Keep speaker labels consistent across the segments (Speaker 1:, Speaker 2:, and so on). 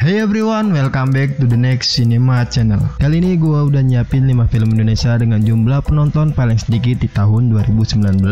Speaker 1: Hey everyone, welcome back to the next cinema channel. Kali ini gue udah nyiapin 5 film Indonesia dengan jumlah penonton paling sedikit di tahun 2019.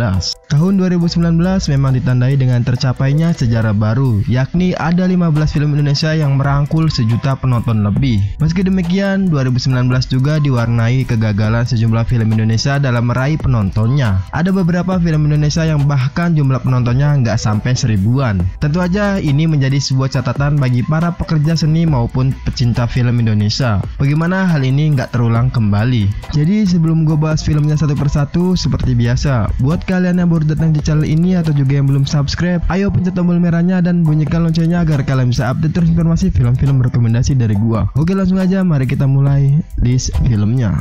Speaker 1: Tahun 2019 memang ditandai dengan tercapainya sejarah baru, yakni ada 15 film Indonesia yang merangkul sejuta penonton lebih. Meski demikian, 2019 juga diwarnai kegagalan sejumlah film Indonesia dalam meraih penontonnya. Ada beberapa film Indonesia yang bahkan jumlah penontonnya nggak sampai 1000-an. Tentu aja ini menjadi sebuah catatan bagi para pekerja seni maupun pecinta film Indonesia. Bagaimana hal ini nggak terulang kembali? Jadi sebelum gue bahas filmnya satu persatu, seperti biasa, buat kalian yang baru datang di channel ini atau juga yang belum subscribe, ayo pencet tombol merahnya dan bunyikan loncengnya agar kalian bisa update terus informasi film-film rekomendasi dari gua. Oke, langsung aja mari kita mulai list filmnya.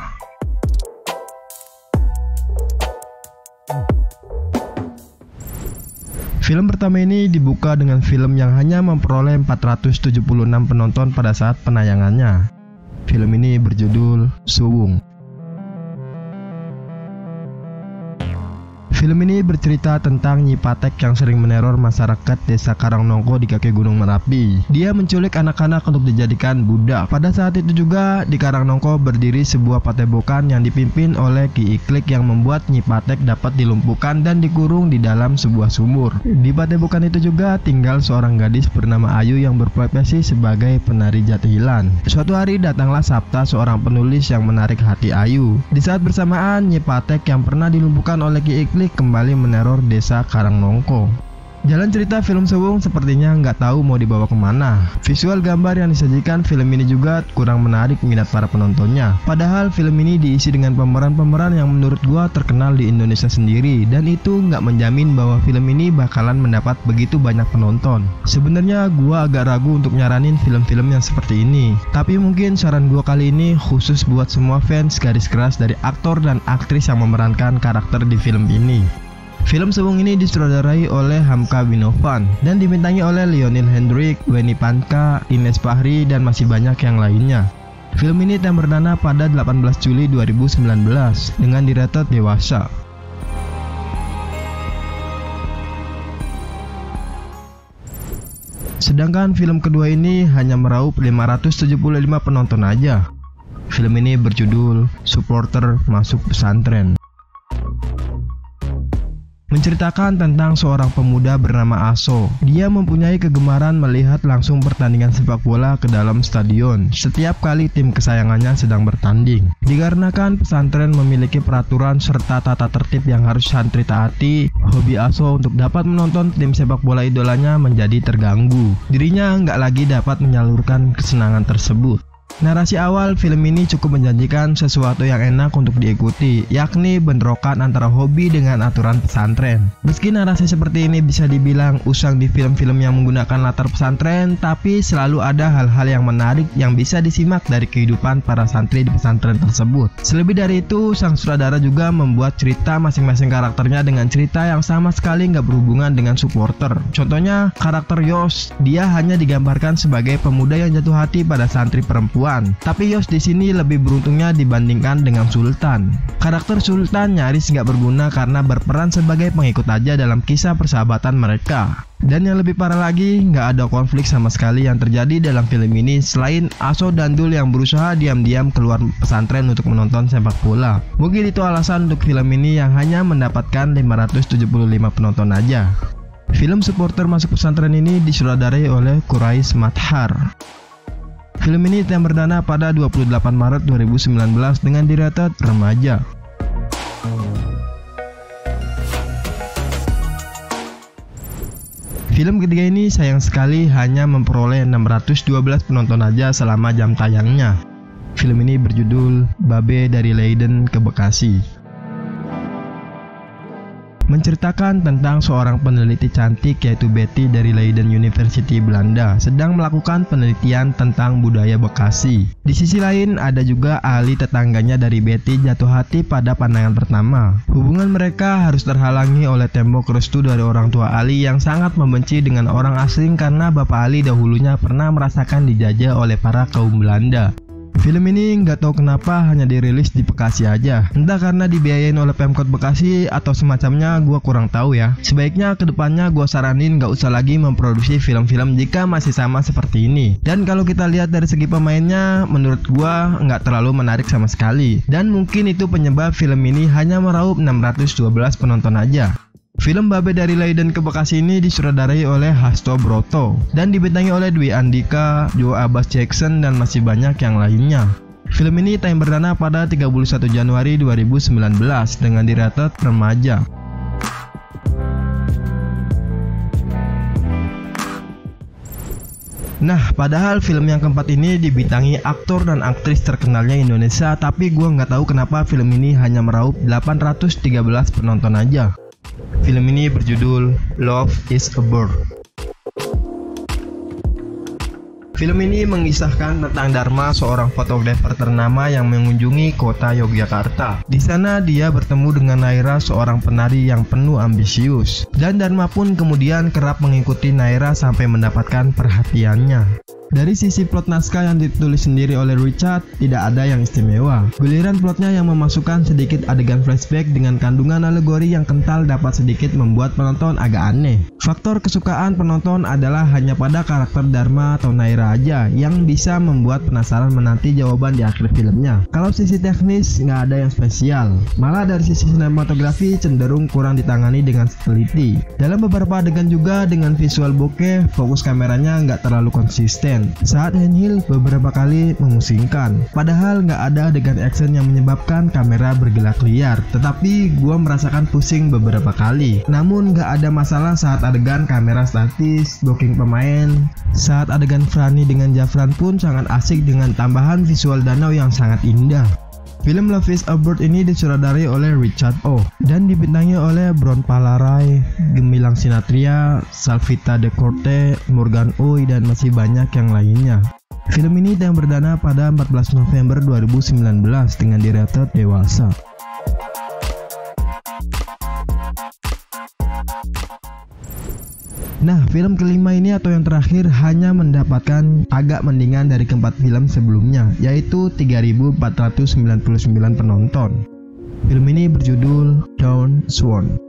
Speaker 1: Film pertama ini dibuka dengan film yang hanya memperoleh 476 penonton pada saat penayangannya. Film ini berjudul Suwung. Film ini bercerita tentang Nyi Patek yang sering meneror masyarakat desa Karangnongko di kaki Gunung Merapi. Dia menculik anak-anak untuk dijadikan budak. Pada saat itu juga di Karangnongko berdiri sebuah padepokan yang dipimpin oleh Ki Iklik yang membuat Nyi Patek dapat dilumpuhkan dan dikurung di dalam sebuah sumur. Di padepokan itu juga tinggal seorang gadis bernama Ayu yang berprofesi sebagai penari jatilan. Suatu hari datanglah Sabta, seorang penulis yang menarik hati Ayu. Di saat bersamaan, Nyi Patek yang pernah dilumpuhkan oleh Ki Iklik kembali meneror desa Karangnongko. Jalan cerita film Suwung sepertinya nggak tahu mau dibawa kemana. Visual gambar yang disajikan film ini juga kurang menarik minat para penontonnya. Padahal film ini diisi dengan pemeran-pemeran yang menurut gua terkenal di Indonesia sendiri, dan itu nggak menjamin bahwa film ini bakalan mendapat begitu banyak penonton. Sebenarnya gua agak ragu untuk nyaranin film-film yang seperti ini, tapi mungkin saran gua kali ini khusus buat semua fans garis keras dari aktor dan aktris yang memerankan karakter di film ini. Film Suwung ini disutradarai oleh Hamka Binovan dan dibintangi oleh Lionel Hendrik, Weni Panka, Ines Fahri, dan masih banyak yang lainnya. Film ini tayang perdana pada 18 Juli 2019 dengan di-rated dewasa. Sedangkan film kedua ini hanya meraup 575 penonton aja. Film ini berjudul Supporter Masuk Pesantren. Menceritakan tentang seorang pemuda bernama Aso. Dia mempunyai kegemaran melihat langsung pertandingan sepak bola ke dalam stadion setiap kali tim kesayangannya sedang bertanding. Dikarenakan pesantren memiliki peraturan serta tata tertib yang harus santri taati, hobi Aso untuk dapat menonton tim sepak bola idolanya menjadi terganggu. Dirinya nggak lagi dapat menyalurkan kesenangan tersebut. Narasi awal film ini cukup menjanjikan sesuatu yang enak untuk diikuti, yakni bentrokan antara hobi dengan aturan pesantren. Meski narasi seperti ini bisa dibilang usang di film-film yang menggunakan latar pesantren, tapi selalu ada hal-hal yang menarik yang bisa disimak dari kehidupan para santri di pesantren tersebut. Selebih dari itu, sang sutradara juga membuat cerita masing-masing karakternya dengan cerita yang sama sekali nggak berhubungan dengan supporter. Contohnya, karakter Yos, dia hanya digambarkan sebagai pemuda yang jatuh hati pada santri perempuan. Tapi Yos di sini lebih beruntungnya dibandingkan dengan Sultan. Karakter Sultan nyaris nggak berguna karena berperan sebagai pengikut aja dalam kisah persahabatan mereka. Dan yang lebih parah lagi, nggak ada konflik sama sekali yang terjadi dalam film ini selain Aso dan Dul yang berusaha diam-diam keluar pesantren untuk menonton sepak bola. Mungkin itu alasan untuk film ini yang hanya mendapatkan 575 penonton aja. Film Supporter Masuk Pesantren ini disutradarai oleh Quraish Madhar. Film ini tayang perdana pada 28 Maret 2019 dengan di-rated remaja. Film ketiga ini sayang sekali hanya memperoleh 612 penonton aja selama jam tayangnya. Film ini berjudul Babe dari Leiden ke Bekasi. Menceritakan tentang seorang peneliti cantik yaitu Betty dari Leiden University Belanda sedang melakukan penelitian tentang budaya Bekasi. Di sisi lain ada juga Ali tetangganya dari Betty jatuh hati pada pandangan pertama. Hubungan mereka harus terhalangi oleh tembok restu dari orang tua Ali yang sangat membenci dengan orang asing karena bapak Ali dahulunya pernah merasakan dijajah oleh para kaum Belanda. Film ini nggak tahu kenapa hanya dirilis di Bekasi aja. Entah karena dibiayain oleh Pemkot Bekasi atau semacamnya, gua kurang tahu ya. Sebaiknya kedepannya gua saranin nggak usah lagi memproduksi film-film jika masih sama seperti ini. Dan kalau kita lihat dari segi pemainnya, menurut gua nggak terlalu menarik sama sekali. Dan mungkin itu penyebab film ini hanya meraup 612 penonton aja. Film Babe dari Leiden ke Bekasi ini disutradarai oleh Hasto Broto dan dibintangi oleh Dwi Andika, Joe Abbas Jackson, dan masih banyak yang lainnya. Film ini tayang perdana pada 31 Januari 2019 dengan dirated remaja. Nah, padahal film yang keempat ini dibintangi aktor dan aktris terkenalnya Indonesia, tapi gua nggak tahu kenapa film ini hanya meraup 813 penonton aja. Film ini berjudul Love is a Bird. Film ini mengisahkan tentang Dharma, seorang fotografer ternama yang mengunjungi kota Yogyakarta. Di sana dia bertemu dengan Naira, seorang penari yang penuh ambisius. Dan Dharma pun kemudian kerap mengikuti Naira sampai mendapatkan perhatiannya. Dari sisi plot naskah yang ditulis sendiri oleh Richard, tidak ada yang istimewa. Giliran plotnya yang memasukkan sedikit adegan flashback dengan kandungan alegori yang kental dapat sedikit membuat penonton agak aneh. Faktor kesukaan penonton adalah hanya pada karakter Dharma atau Naira aja yang bisa membuat penasaran menanti jawaban di akhir filmnya. Kalau sisi teknis nggak ada yang spesial, malah dari sisi sinematografi cenderung kurang ditangani dengan teliti. Dalam beberapa adegan juga dengan visual bokeh, fokus kameranya nggak terlalu konsisten. Saat handheld beberapa kali memusingkan. Padahal nggak ada adegan action yang menyebabkan kamera bergelak liar, tetapi gua merasakan pusing beberapa kali. Namun nggak ada masalah saat adegan kamera statis, blocking pemain. Saat adegan Franny dengan Jafran pun sangat asik dengan tambahan visual danau yang sangat indah. Film Love is a Bird ini disutradarai oleh Richard O dan dibintangi oleh Bron Palarai, Gemilang Sinatria, Salvita De Corte, Morgan Oey, dan masih banyak yang lainnya. Film ini tayang perdana pada 14 November 2019 dengan dirated dewasa. Nah, film kelima ini atau yang terakhir hanya mendapatkan agak mendingan dari keempat film sebelumnya, yaitu 3.499 penonton. Film ini berjudul Dawn Swan.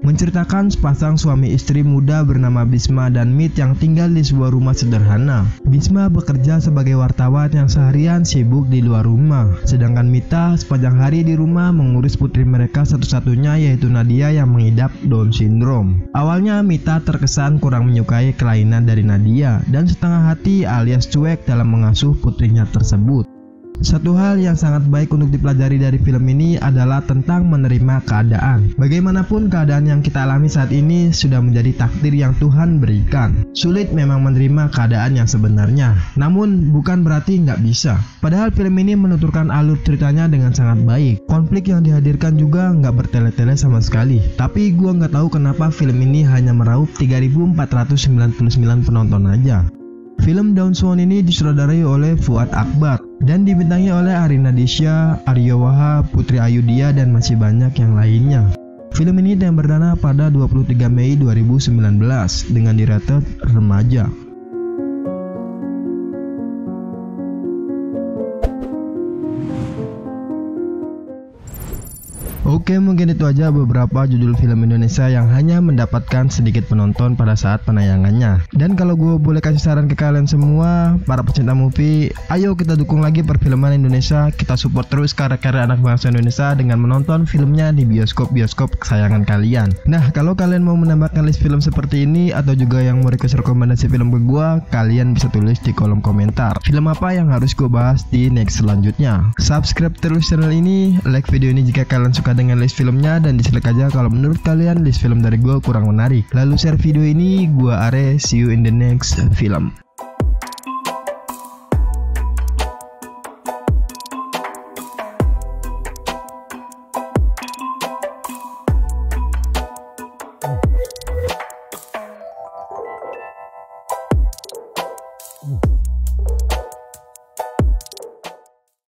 Speaker 1: Menceritakan sepasang suami istri muda bernama Bisma dan Mit yang tinggal di sebuah rumah sederhana. Bisma bekerja sebagai wartawan yang seharian sibuk di luar rumah, sedangkan Mita sepanjang hari di rumah mengurus putri mereka satu-satunya, yaitu Nadia yang mengidap Down syndrome. Awalnya Mita terkesan kurang menyukai kelainan dari Nadia dan setengah hati alias cuek dalam mengasuh putrinya tersebut. Satu hal yang sangat baik untuk dipelajari dari film ini adalah tentang menerima keadaan. Bagaimanapun keadaan yang kita alami saat ini sudah menjadi takdir yang Tuhan berikan. Sulit memang menerima keadaan yang sebenarnya, namun bukan berarti nggak bisa. Padahal film ini menuturkan alur ceritanya dengan sangat baik. Konflik yang dihadirkan juga nggak bertele-tele sama sekali. Tapi gua nggak tahu kenapa film ini hanya meraup 3.499 penonton aja. Film Dawn Swan ini disutradarai oleh Fuad Akbar dan dibintangi oleh Arina Disha, Aryo Wahab, Putri Ayudia, dan masih banyak yang lainnya. Film ini tayang perdana pada 23 Mei 2019 dengan dirated remaja. Oke, mungkin itu aja beberapa judul film Indonesia yang hanya mendapatkan sedikit penonton pada saat penayangannya. Dan kalau gue boleh kasih saran ke kalian semua, para pecinta movie, ayo kita dukung lagi perfilman Indonesia. Kita support terus karya-karya anak bangsa Indonesia dengan menonton filmnya di bioskop-bioskop kesayangan kalian. Nah, kalau kalian mau menambahkan list film seperti ini atau juga yang mau request rekomendasi film ke gue, kalian bisa tulis di kolom komentar film apa yang harus gue bahas di next selanjutnya. Subscribe terus channel ini, like video ini jika kalian suka dengan list filmnya, dan dislike aja kalau menurut kalian list film dari gue kurang menarik. Lalu share video ini. Gua Are, see you in the next film.